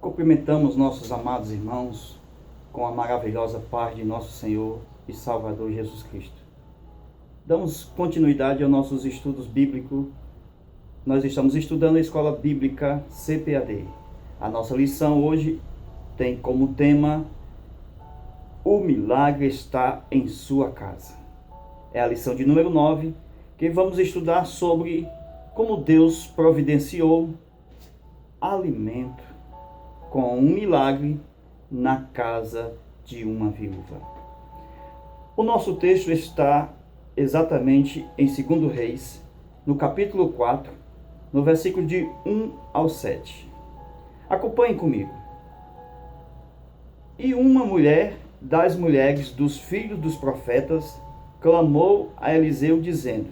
Cumprimentamos nossos amados irmãos com a maravilhosa paz de nosso Senhor e Salvador Jesus Cristo. Damos continuidade aos nossos estudos bíblicos. Nós estamos estudando a Escola Bíblica CPAD. A nossa lição hoje tem como tema: o milagre está em sua casa. É a lição de número 9, que vamos estudar sobre como Deus providenciou alimento com um milagre na casa de uma viúva. O nosso texto está exatamente em 2 Reis, no capítulo 4, no versículo de 1 ao 7. Acompanhe comigo. E uma mulher das mulheres dos filhos dos profetas clamou a Eliseu, dizendo: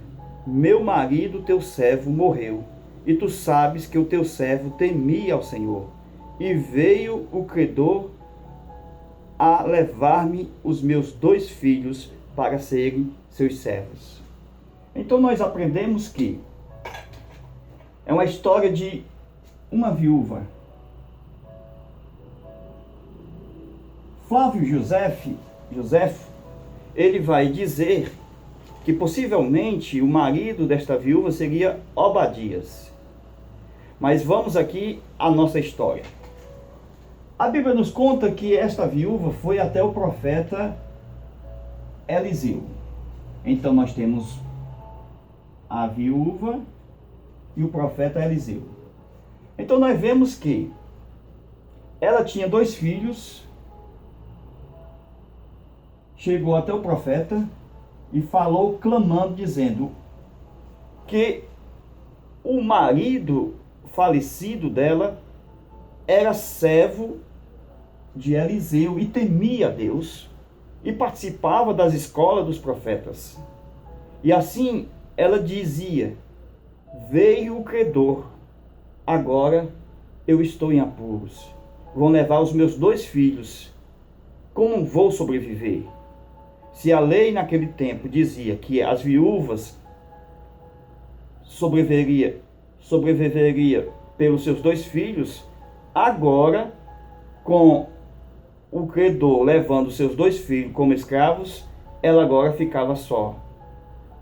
meu marido, teu servo, morreu, e tu sabes que o teu servo temia ao Senhor, e veio o credor a levar-me os meus 2 filhos para serem seus servos. Então nós aprendemos que é uma história de uma viúva. Flávio José, ele vai dizer que possivelmente o marido desta viúva seria Obadias. Mas vamos aqui à nossa história. A Bíblia nos conta que esta viúva foi até o profeta Eliseu. Então nós temos a viúva e o profeta Eliseu. Então nós vemos que ela tinha 2 filhos, chegou até o profeta e falou clamando, dizendo que o marido falecido dela era servo de Eliseu e temia a Deus e participava das escolas dos profetas. E assim ela dizia: veio o credor, agora eu estou em apuros, vão levar os meus 2 filhos, como vou sobreviver? Se a lei naquele tempo dizia que as viúvas sobreviveria pelos seus 2 filhos, agora, com o credor levando seus 2 filhos como escravos, ela agora ficava só.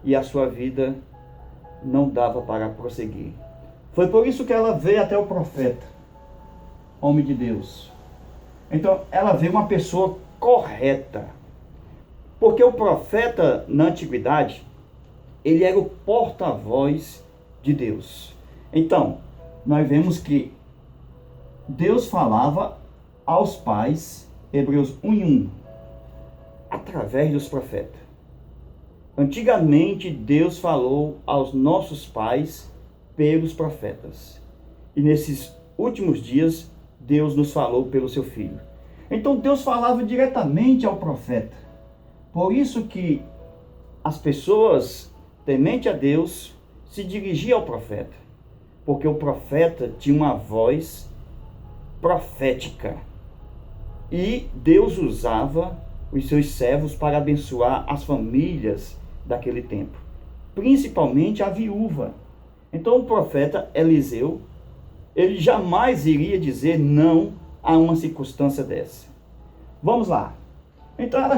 E a sua vida não dava para prosseguir. Foi por isso que ela veio até o profeta, homem de Deus. Então, ela veio uma pessoa correta. Porque o profeta, na antiguidade, ele era o porta-voz de Deus. Então, nós vemos que Deus falava aos pais, Hebreus 1:1, através dos profetas. Antigamente, Deus falou aos nossos pais pelos profetas. E nesses últimos dias, Deus nos falou pelo seu Filho. Então, Deus falava diretamente ao profeta. Por isso que as pessoas temente a Deus se dirigiam ao profeta, porque o profeta tinha uma voz profética e Deus usava os seus servos para abençoar as famílias daquele tempo, principalmente a viúva. Então o profeta Eliseu, ele jamais iria dizer não a uma circunstância dessa. Vamos lá. Então ela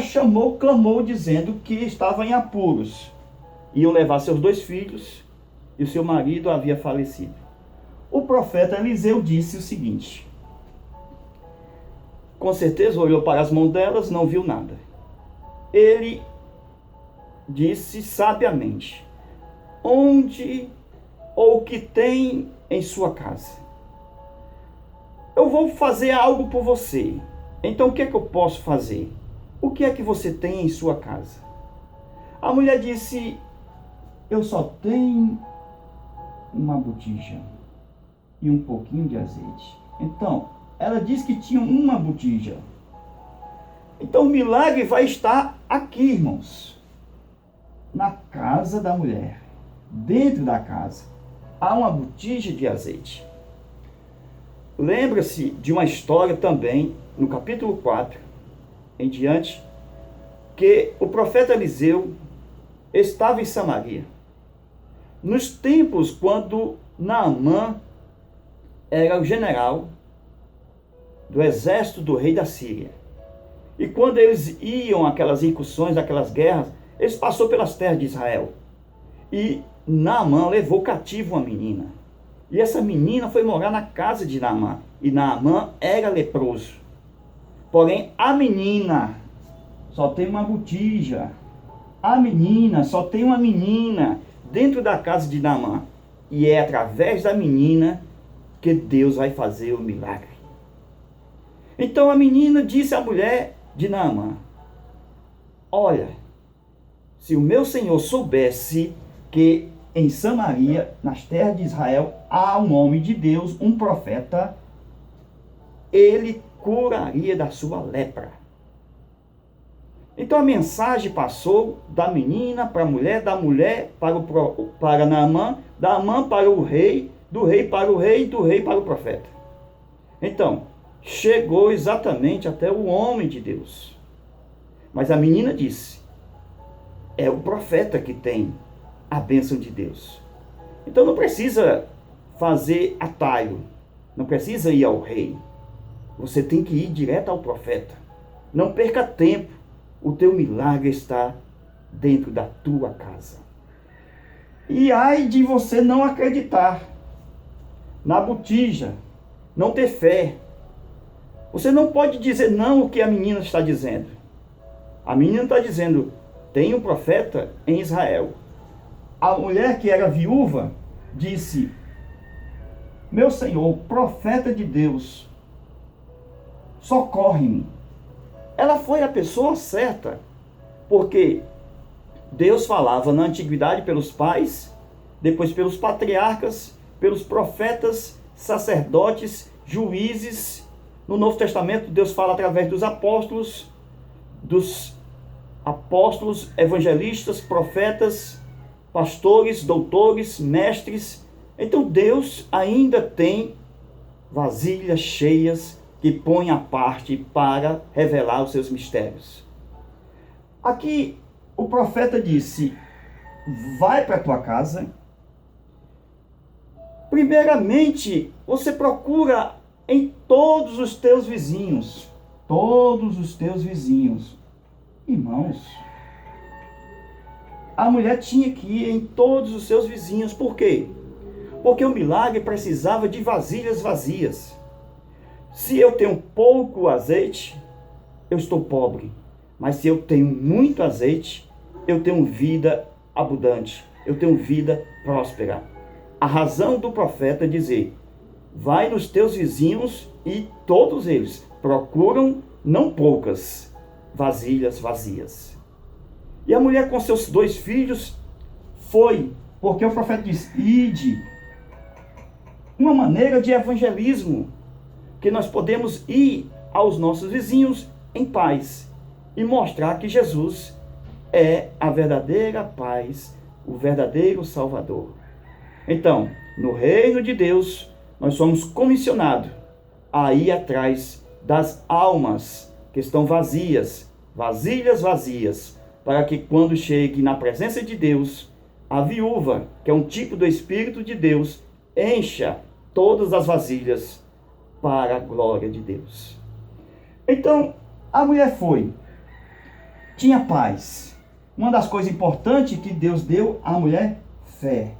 clamou dizendo que estava em apuros. Iam levar seus 2 filhos e o seu marido havia falecido. O profeta Eliseu disse o seguinte: com certeza olhou para as mãos delas, não viu nada. Ele disse sabiamente: onde ou o que tem em sua casa? Eu vou fazer algo por você. Então o que é que eu posso fazer? O que é que você tem em sua casa? A mulher disse: eu só tenho uma botija e um pouquinho de azeite. Então, ela disse que tinha uma botija. Então o milagre vai estar aqui, irmãos, na casa da mulher. Dentro da casa há uma botija de azeite. Lembra-se de uma história também, no capítulo 4, em diante, que o profeta Eliseu estava em Samaria. Nos tempos quando Naamã era o general do exército do rei da Síria. E quando eles iam aquelas incursões, aquelas guerras, eles passaram pelas terras de Israel. E Naamã levou cativo uma menina. E essa menina foi morar na casa de Naamã. E Naamã era leproso. Porém, a menina só tem uma botija. A menina só tem uma menina dentro da casa de Naamã. E é através da menina que Deus vai fazer o milagre. Então a menina disse à mulher de Naamã: olha, se o meu senhor soubesse que em Samaria, nas terras de Israel, há um homem de Deus, um profeta, ele curaria da sua lepra. Então a mensagem passou da menina para a mulher, da mulher para Naamã, da Naamã para o rei, do rei para o rei, do rei para o profeta. Então, chegou exatamente até o homem de Deus. Mas a menina disse: é o profeta que tem a bênção de Deus. Então não precisa fazer atalho, não precisa ir ao rei. Você tem que ir direto ao profeta. Não perca tempo, o teu milagre está dentro da tua casa. E ai de você não acreditar na botija, não ter fé. Você não pode dizer não o que a menina está dizendo. A menina está dizendo: tem um profeta em Israel. A mulher que era viúva disse: meu senhor, profeta de Deus, socorre-me. Ela foi a pessoa certa, porque Deus falava na antiguidade pelos pais, depois pelos patriarcas, pelos profetas, sacerdotes, juízes. No Novo Testamento, Deus fala através dos apóstolos, evangelistas, profetas, pastores, doutores, mestres. Então Deus ainda tem vasilhas cheias que põe à parte para revelar os seus mistérios. Aqui o profeta disse: vai para a tua casa. Primeiramente, você procura em todos os teus vizinhos. Todos os teus vizinhos. Irmãos, a mulher tinha que ir em todos os seus vizinhos. Por quê? Porque o milagre precisava de vasilhas vazias. Se eu tenho pouco azeite, eu estou pobre. Mas se eu tenho muito azeite, eu tenho vida abundante. Eu tenho vida próspera. A razão do profeta é dizer: vai nos teus vizinhos e todos eles procuram não poucas vasilhas vazias. E a mulher com seus 2 filhos foi, porque o profeta diz: ide. Uma maneira de evangelismo, que nós podemos ir aos nossos vizinhos em paz e mostrar que Jesus é a verdadeira paz, o verdadeiro Salvador. Então, no reino de Deus, nós somos comissionados a ir atrás das almas que estão vazias, vasilhas vazias, para que quando chegue na presença de Deus, a viúva, que é um tipo do Espírito de Deus, encha todas as vasilhas para a glória de Deus. Então, a mulher foi, tinha paz. Uma das coisas importantes que Deus deu à mulher: fé.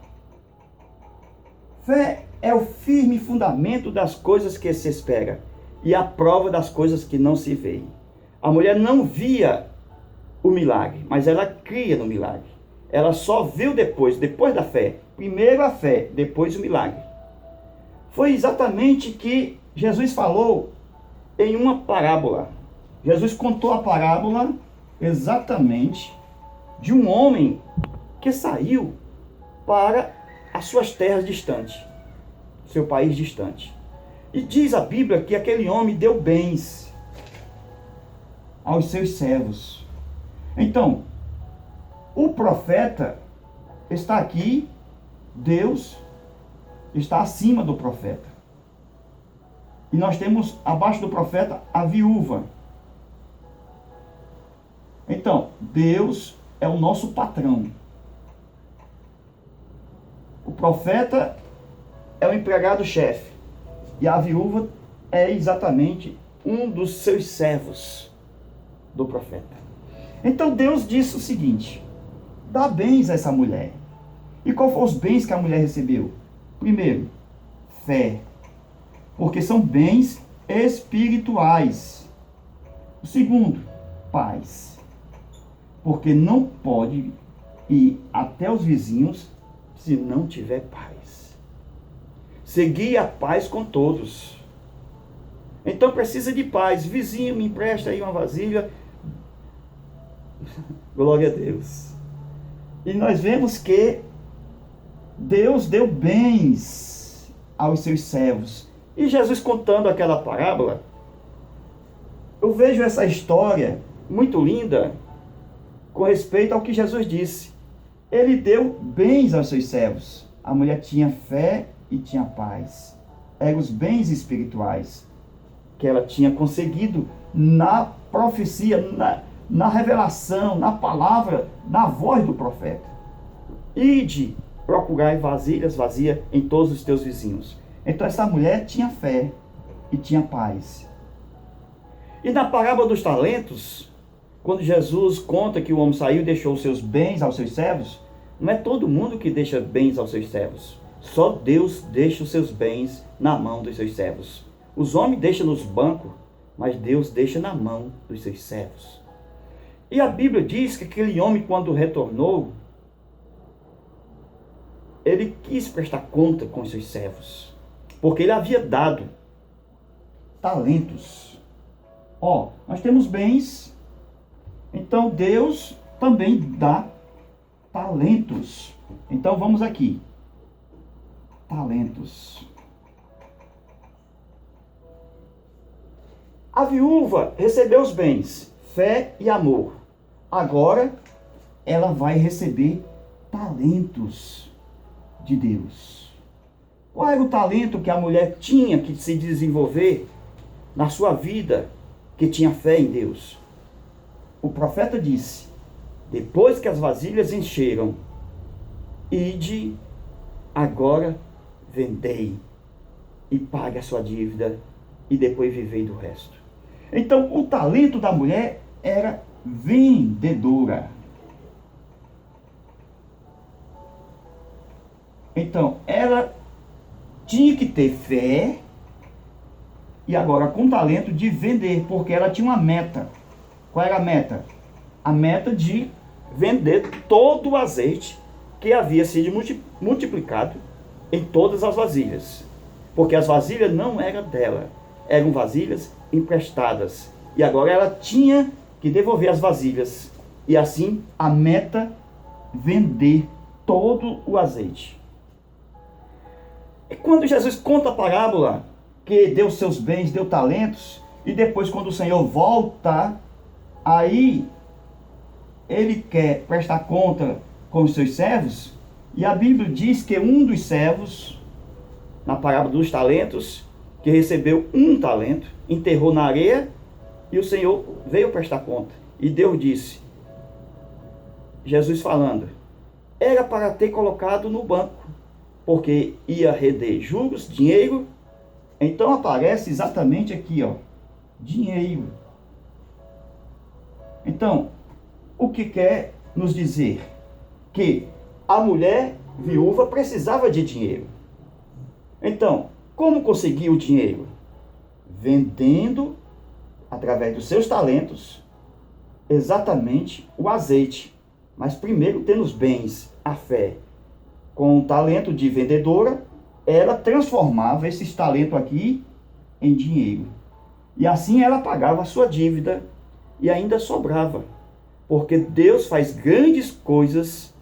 Fé é o firme fundamento das coisas que se espera e a prova das coisas que não se veem. A mulher não via o milagre, mas ela cria no milagre. Ela só viu depois da fé. Primeiro a fé, depois o milagre. Foi exatamente que Jesus falou em uma parábola. Jesus contou a parábola exatamente de um homem que saiu para as suas terras distantes, seu país distante. E diz a Bíblia que aquele homem deu bens aos seus servos. Então, o profeta está aqui, Deus está acima do profeta. E nós temos abaixo do profeta a viúva. Então, Deus é o nosso patrão. O profeta é o empregado-chefe. E a viúva é exatamente um dos seus servos do profeta. Então Deus disse o seguinte: dá bens a essa mulher. E qual foram os bens que a mulher recebeu? Primeiro, fé, porque são bens espirituais. O segundo, paz, porque não pode ir até os vizinhos se não tiver paz. Seguir a paz com todos. Então precisa de paz. Vizinho, me empresta aí uma vasilha. Glória a Deus. E nós vemos que Deus deu bens aos seus servos. E Jesus contando aquela parábola, eu vejo essa história muito linda com respeito ao que Jesus disse. Ele deu bens aos seus servos. A mulher tinha fé e tinha paz. Eram os bens espirituais que ela tinha conseguido na profecia, na revelação, na palavra, na voz do profeta. Ide procurai vasilhas vazias em todos os teus vizinhos. Então essa mulher tinha fé e tinha paz. E na parábola dos talentos, quando Jesus conta que o homem saiu e deixou seus bens aos seus servos, não é todo mundo que deixa bens aos seus servos. Só Deus deixa os seus bens na mão dos seus servos. Os homens deixam nos bancos, mas Deus deixa na mão dos seus servos. E a Bíblia diz que aquele homem, quando retornou, ele quis prestar conta com os seus servos, porque ele havia dado talentos. Nós temos bens, então Deus também dá talentos. Então vamos aqui. Talentos. A viúva recebeu os bens, fé e amor. Agora ela vai receber talentos de Deus. Qual era o talento que a mulher tinha que se desenvolver na sua vida, que tinha fé em Deus? O profeta disse: depois que as vasilhas encheram, ide agora, vendei e pague a sua dívida e depois vivei do resto. Então o talento da mulher era vendedora. Então ela tinha que ter fé e agora com talento de vender, porque ela tinha uma meta. Qual era a meta? A meta de vender todo o azeite que havia sido multiplicado em todas as vasilhas. Porque as vasilhas não eram dela, eram vasilhas emprestadas. E agora ela tinha que devolver as vasilhas. E assim a meta, vender todo o azeite. E quando Jesus conta a parábola, que deu seus bens, deu talentos, e depois quando o Senhor volta, aí ele quer prestar conta com os seus servos, e a Bíblia diz que um dos servos, na parábola dos talentos, que recebeu um talento, enterrou na areia, e o Senhor veio prestar conta. E Deus disse, Jesus falando, era para ter colocado no banco, porque ia render juros, dinheiro. Então aparece exatamente aqui, dinheiro. Então, o que quer nos dizer? Que a mulher viúva precisava de dinheiro. Então, como conseguir o dinheiro? Vendendo, através dos seus talentos, exatamente o azeite. Mas primeiro tendo os bens, a fé. Com o talento de vendedora, ela transformava esses talentos aqui em dinheiro. E assim ela pagava a sua dívida e ainda sobrava. Porque Deus faz grandes coisas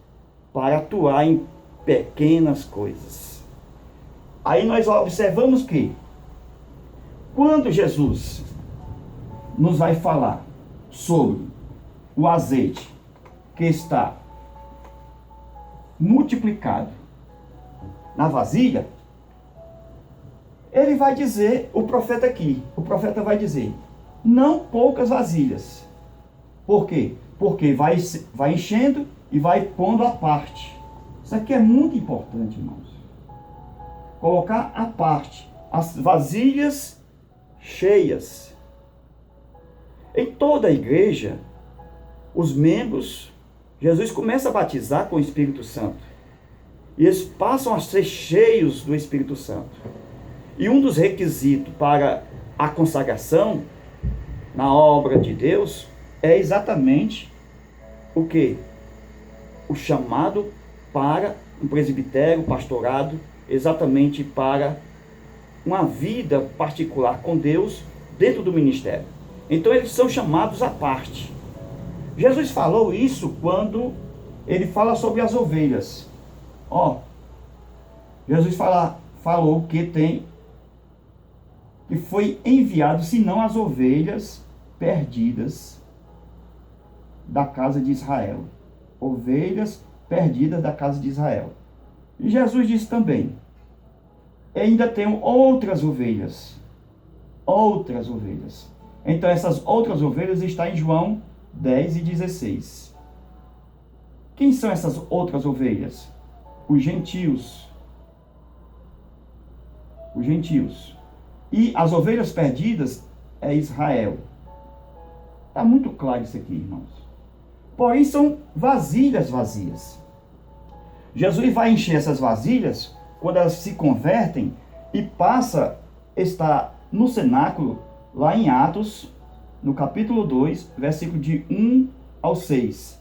para atuar em pequenas coisas. Aí nós observamos que, quando Jesus nos vai falar sobre o azeite que está multiplicado na vasilha, ele vai dizer, o profeta vai dizer, não poucas vasilhas. Por quê? Porque vai enchendo e vai pondo à parte. Isso aqui é muito importante, irmãos. Colocar à parte as vasilhas cheias. Em toda a igreja, os membros, Jesus começa a batizar com o Espírito Santo. E eles passam a ser cheios do Espírito Santo. E um dos requisitos para a consagração na obra de Deus é exatamente o quê? O chamado para um presbitério, pastorado, exatamente para uma vida particular com Deus dentro do ministério. Então eles são chamados à parte. Jesus falou isso quando ele fala sobre as ovelhas. Jesus falou que foi enviado, senão as ovelhas perdidas da casa de Israel. Ovelhas perdidas da casa de Israel. E Jesus disse também, ainda tenho outras ovelhas. Outras ovelhas. Então essas outras ovelhas estão em João 10 e 16. Quem são essas outras ovelhas? Os gentios. Os gentios. E as ovelhas perdidas é Israel. Está muito claro isso aqui, irmãos. Porém, são vasilhas vazias. Jesus vai encher essas vasilhas quando elas se convertem e passa a estar no cenáculo, lá em Atos, no capítulo 2, versículo de 1 ao 6.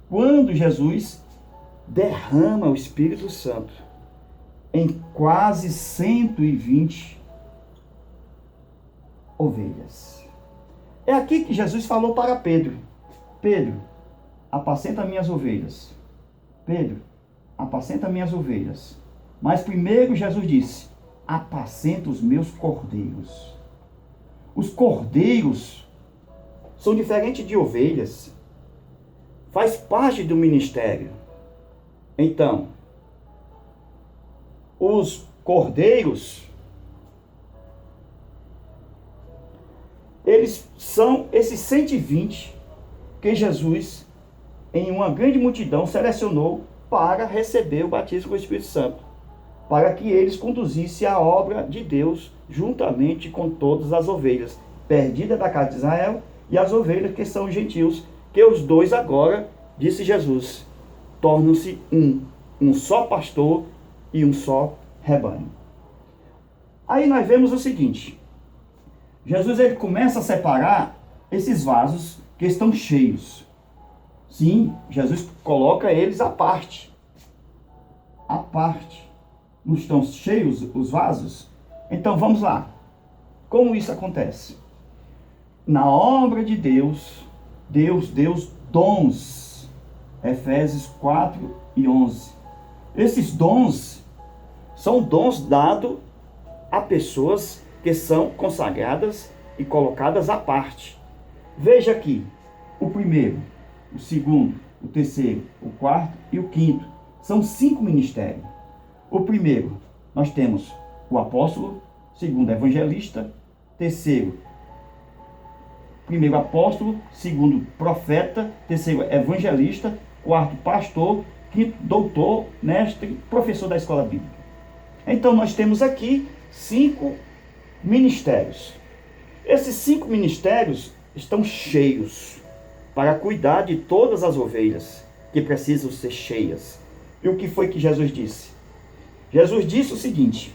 Quando Jesus derrama o Espírito Santo em quase 120 ovelhas. É aqui que Jesus falou para Pedro: Pedro, apacenta minhas ovelhas. Pedro, apacenta minhas ovelhas. Mas primeiro Jesus disse: apacenta os meus cordeiros. Os cordeiros são diferentes de ovelhas. Faz parte do ministério. Então, os cordeiros, eles são esses 120 que Jesus, em uma grande multidão, selecionou para receber o batismo com o Espírito Santo, para que eles conduzissem a obra de Deus juntamente com todas as ovelhas perdidas da casa de Israel e as ovelhas que são gentios, que os dois agora, disse Jesus, tornam-se um só pastor e um só rebanho. Aí nós vemos o seguinte: Jesus ele começa a separar esses vasos que estão cheios. Sim, Jesus coloca eles à parte. À parte. Não estão cheios os vasos? Então vamos lá. Como isso acontece? Na obra de Deus, Deus deu dons. Efésios 4 e 11. Esses dons são dons dados a pessoas que são consagradas e colocadas à parte. Veja aqui, o primeiro, o segundo, o terceiro, o quarto e o quinto. São 5 ministérios. O primeiro, nós temos o apóstolo, segundo, evangelista, terceiro, primeiro apóstolo, segundo, profeta, terceiro, evangelista, quarto, pastor, quinto, doutor, mestre, professor da escola bíblica. Então nós temos aqui 5 ministérios. Esses 5 ministérios estão cheios para cuidar de todas as ovelhas que precisam ser cheias. E o que foi que Jesus disse? Jesus disse o seguinte,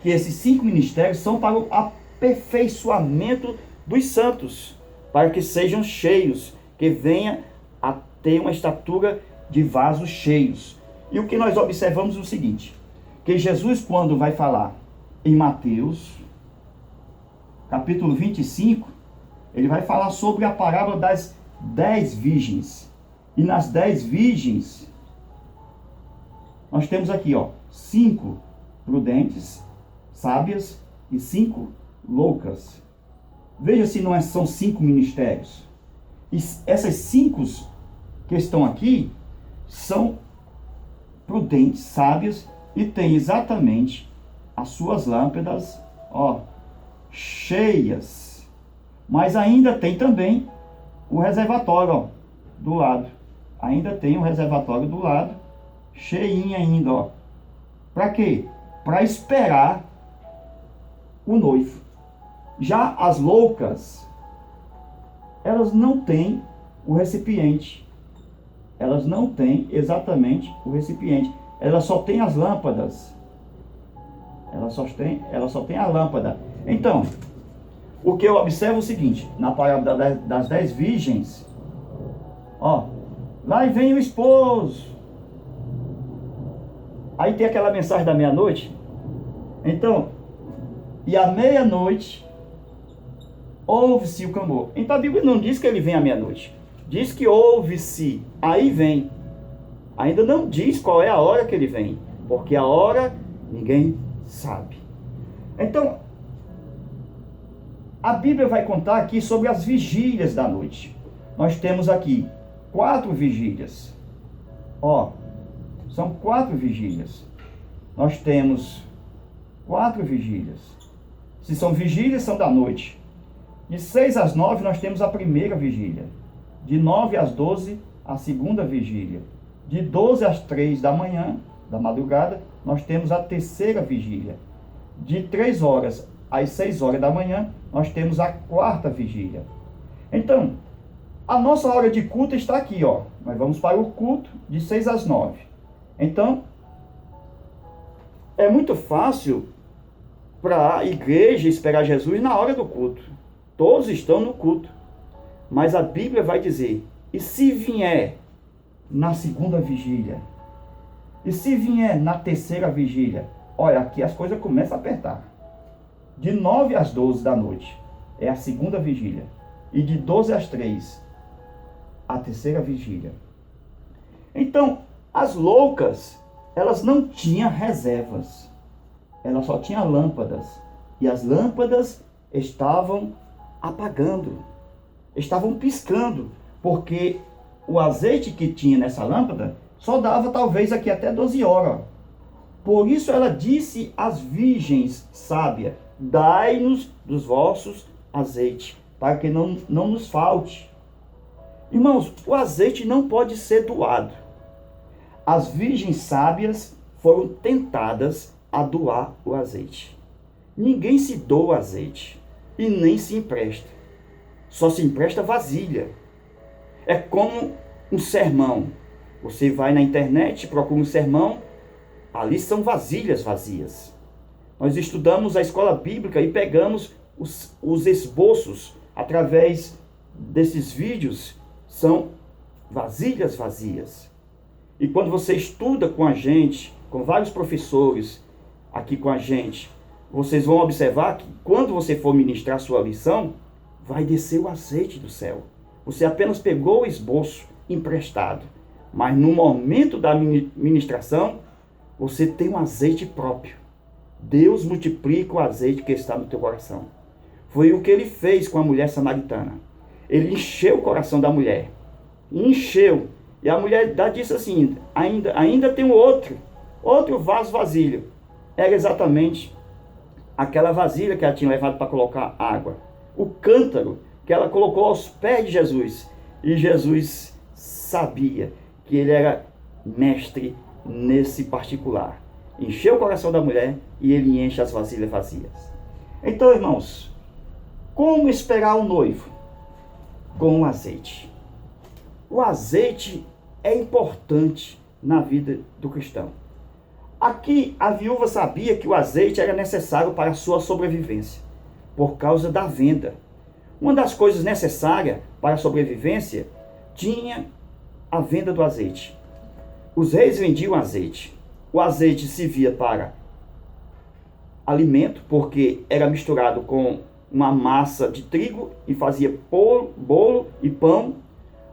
que esses 5 ministérios são para o aperfeiçoamento dos santos, para que sejam cheios, que venha a ter uma estatura de vasos cheios. E o que nós observamos é o seguinte, que Jesus, quando vai falar em Mateus, capítulo 25, ele vai falar sobre a parábola das 10 virgens. E nas 10 virgens, nós temos aqui, 5 prudentes, sábias e 5 loucas. Veja se não são 5 ministérios. E essas 5 que estão aqui são prudentes, sábias e têm exatamente as suas lâmpadas, cheias. Mas ainda tem também o reservatório, do lado. Ainda tem o reservatório do lado, cheinho ainda, Para quê? Para esperar o noivo. Já as loucas, elas não têm o recipiente. Elas não têm exatamente o recipiente. Elas só têm as lâmpadas. Elas só têm a lâmpada. Então, o que eu observo é o seguinte, na parábola das 10 virgens, ó, lá vem o esposo. Aí tem aquela mensagem da meia-noite. Então, e à meia-noite, ouve-se o clamor. Então a Bíblia não diz que ele vem à meia-noite. Diz que ouve-se, aí vem. Ainda não diz qual é a hora que ele vem. Porque a hora ninguém sabe. Então, a Bíblia vai contar aqui sobre as vigílias da noite. Nós temos aqui 4 vigílias. Ó, são 4 vigílias. Nós temos 4 vigílias. Se são vigílias, são da noite. De 6 às 9, nós temos a primeira vigília. De 9 às 12, a segunda vigília. De 12 às 3 da manhã, da madrugada, nós temos a terceira vigília. De 3 horas às 6 horas da manhã, nós temos a quarta vigília. Então, a nossa hora de culto está aqui, ó. Nós vamos para o culto de 6 às 9. Então, é muito fácil para a igreja esperar Jesus na hora do culto. Todos estão no culto. Mas a Bíblia vai dizer, e se vier na segunda vigília? E se vier na terceira vigília? Olha, aqui as coisas começam a apertar. De 9 às 12 da noite é a segunda vigília. E de 12 às 3, a terceira vigília. Então, as loucas, elas não tinham reservas. Elas só tinham lâmpadas. E as lâmpadas estavam apagando. Estavam piscando. Porque o azeite que tinha nessa lâmpada só dava talvez aqui até 12 horas. Por isso ela disse às virgens sábias, dai-nos dos vossos azeite, para que não nos falte. Irmãos, o azeite não pode ser doado. As virgens sábias foram tentadas a doar o azeite. Ninguém se doa azeite e nem se empresta. Só se empresta vasilha. É como um sermão. Você vai na internet, procura um sermão, ali são vasilhas vazias. Nós estudamos a escola bíblica e pegamos os esboços através desses vídeos, são vasilhas vazias. E quando você estuda com a gente, com vários professores aqui com a gente, vocês vão observar que quando você for ministrar sua lição, vai descer o azeite do céu. Você apenas pegou o esboço emprestado, mas no momento da ministração, você tem um azeite próprio. Deus multiplica o azeite que está no teu coração. Foi o que ele fez com a mulher samaritana. Ele encheu o coração da mulher. Encheu. E a mulher disse assim, ainda tem outro vaso vasilho. Era exatamente aquela vasilha que ela tinha levado para colocar água. O cântaro que ela colocou aos pés de Jesus. E Jesus sabia que ele era mestre nesse particular. Encheu o coração da mulher e ele enche as vasilhas vazias. Então, irmãos, como esperar o noivo? Com o azeite. O azeite é importante na vida do cristão. Aqui a viúva sabia que o azeite era necessário para a sua sobrevivência, por causa da venda. Uma das coisas necessárias para a sobrevivência tinha a venda do azeite. Os reis vendiam azeite. O azeite servia para alimento, porque era misturado com uma massa de trigo e fazia bolo e pão.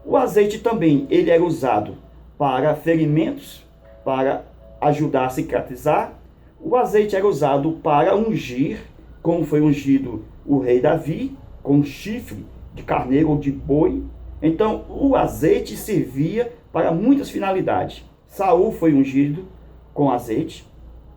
O azeite também ele era usado para ferimentos, para ajudar a cicatrizar. O azeite era usado para ungir, como foi ungido o rei Davi, com chifre de carneiro ou de boi. Então, o azeite servia para muitas finalidades. Saul foi ungido com azeite,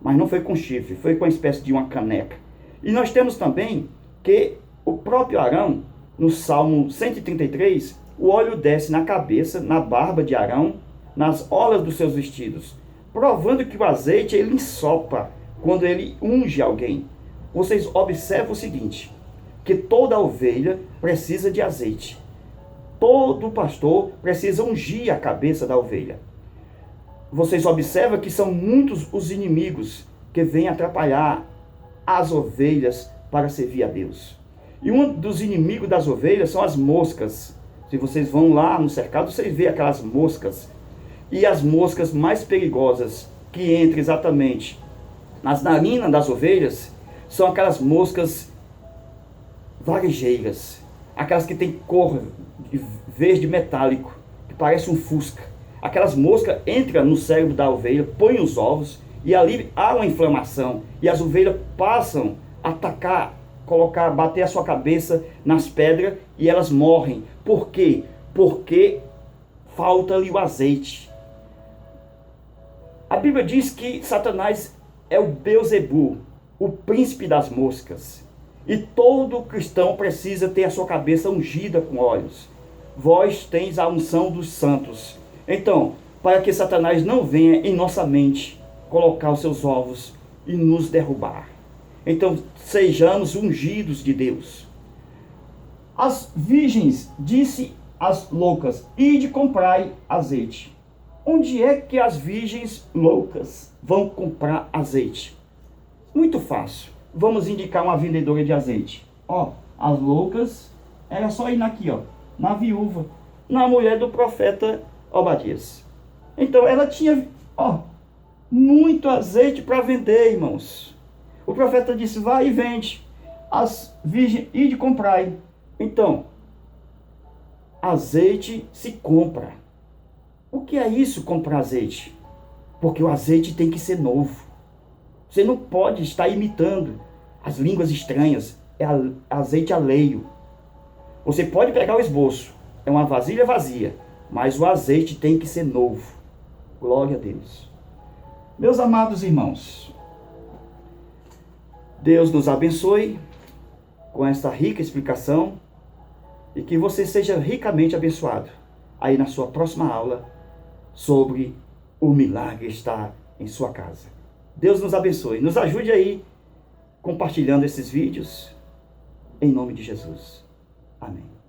mas não foi com chifre, foi com uma espécie de uma caneca. E nós temos também que o próprio Arão, no Salmo 133, o óleo desce na cabeça, na barba de Arão, nas orlas dos seus vestidos, provando que o azeite ele ensopra quando ele unge alguém. Vocês observam o seguinte, que toda ovelha precisa de azeite. Todo pastor precisa ungir a cabeça da ovelha. Vocês observam que são muitos os inimigos que vêm atrapalhar as ovelhas para servir a Deus. E um dos inimigos das ovelhas são as moscas. Se vocês vão lá no cercado, vocês veem aquelas moscas. E as moscas mais perigosas que entram exatamente nas narinas das ovelhas são aquelas moscas varejeiras. Aquelas que têm cor verde metálico, que parece um fusca. Aquelas moscas entram no cérebro da ovelha, põem os ovos, e ali há uma inflamação. E as ovelhas passam a atacar, bater a sua cabeça nas pedras e elas morrem. Por quê? Porque falta-lhe o azeite. A Bíblia diz que Satanás é o Beelzebu, o príncipe das moscas. E todo cristão precisa ter a sua cabeça ungida com óleos. Vós tens a unção dos santos. Então, para que Satanás não venha em nossa mente colocar os seus ovos e nos derrubar. Então, sejamos ungidos de Deus. As virgens disse às loucas: ide comprai azeite. Onde é que as virgens loucas vão comprar azeite? Muito fácil. Vamos indicar uma vendedora de azeite. As loucas, era só ir aqui, na viúva, na mulher do profeta Obadias. Então ela tinha, muito azeite para vender, irmãos. O profeta disse: vai e vende. As virgens, ide comprai. Então, azeite se compra. O que é isso, comprar azeite? Porque o azeite tem que ser novo. Você não pode estar imitando as línguas estranhas. É azeite alheio. Você pode pegar o esboço. É uma vasilha vazia. Mas o azeite tem que ser novo. Glória a Deus. Meus amados irmãos, Deus nos abençoe com esta rica explicação e que você seja ricamente abençoado aí na sua próxima aula sobre o milagre está em sua casa. Deus nos abençoe. Nos ajude aí compartilhando esses vídeos em nome de Jesus. Amém.